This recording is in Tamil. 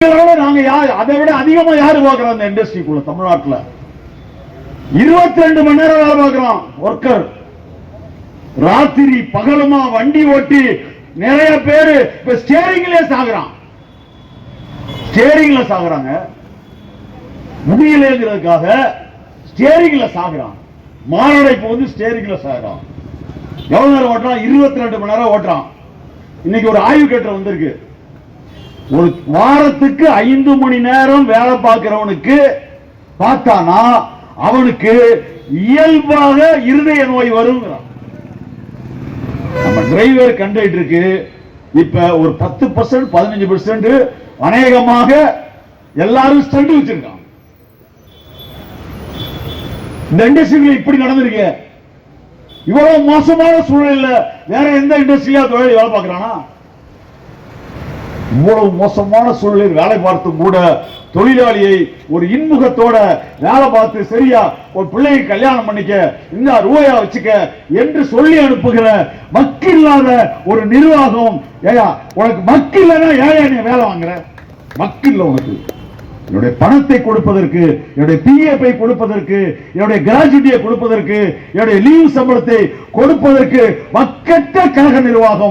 நாங்க அதை விட அதிகமா யாரு பாக்குறோம் இந்த இண்டஸ்ட்ரிக்குள்ள தமிழ்நாட்டுல 22 மணி நேரம் வேலை பார்க்கிறோம் ஒர்க்கர். ராத்திரி பகலுமா வண்டி ஓட்டி நிறைய பேரு இப்ப ஸ்டேரிங்ல சாகுறான். ஸ்டேரிங்ல சாகுறாங்க, முடியலங்கிறதுக்காக ஸ்டேரிங்ல சாகுறான். மாரடைப்பு வந்து ஸ்டேரிங்ல சாகுறான். எவ்வளவு நேரம் ஓட்டுறான்? 22 மணி நேரம் ஓட்டுறான். இன்னைக்கு ஒரு ஆய்வு கட்டுரை வந்திருக்கு. ஒரு வாரத்துக்கு 5 மணி நேரம் வேலை பார்க்கிறவனுக்கு பார்த்தானா அவனுக்கு இயல்பாக இருதய நோய் வரும். நம்ம டிரைவர் கண்டக்டருக்கு இப்ப ஒரு 10% 15% அநேகமாக எல்லாரும் ஸ்டண்ட் வச்சிருக்காங்க. இந்த இண்டஸ்ட்ரியில இப்படி நடந்திருக்கு. இவ்வளவு மோசமான சூழலில் வேற எந்த இண்டஸ்ட்ரியா தொழில் வேலை பார்க்கிறானா? இவ்வளவு மோசமான சூழலில் வேலை பார்த்தும் கூட தொழிலாளியை ஒரு இன்முகத்தோட வேலை பார்த்து சரியா ஒரு பிள்ளையை கல்யாணம் பண்ணிக்க இந்த ரூபாயா வச்சுக்க என்று சொல்லி அனுப்புகிற மக்கில்லாத ஒரு நிர்வாகம். ஏயா உனக்கு மக்கு இல்லைன்னா ஏயா நீ வேலை வாங்குற? மக்கு இல்லை உனக்கு. என்னுடைய பணத்தை கொடுப்பதற்கு, என்னுடைய பிஎஃப்ஐ கொடுப்பதற்கு, என்னுடைய கிராஜுவிட்டியை கொடுப்பதற்கு, என்னுடைய லீவ் சம்பளத்தை கொடுப்பதற்கு மக்கட்ட கழக நிர்வாகம்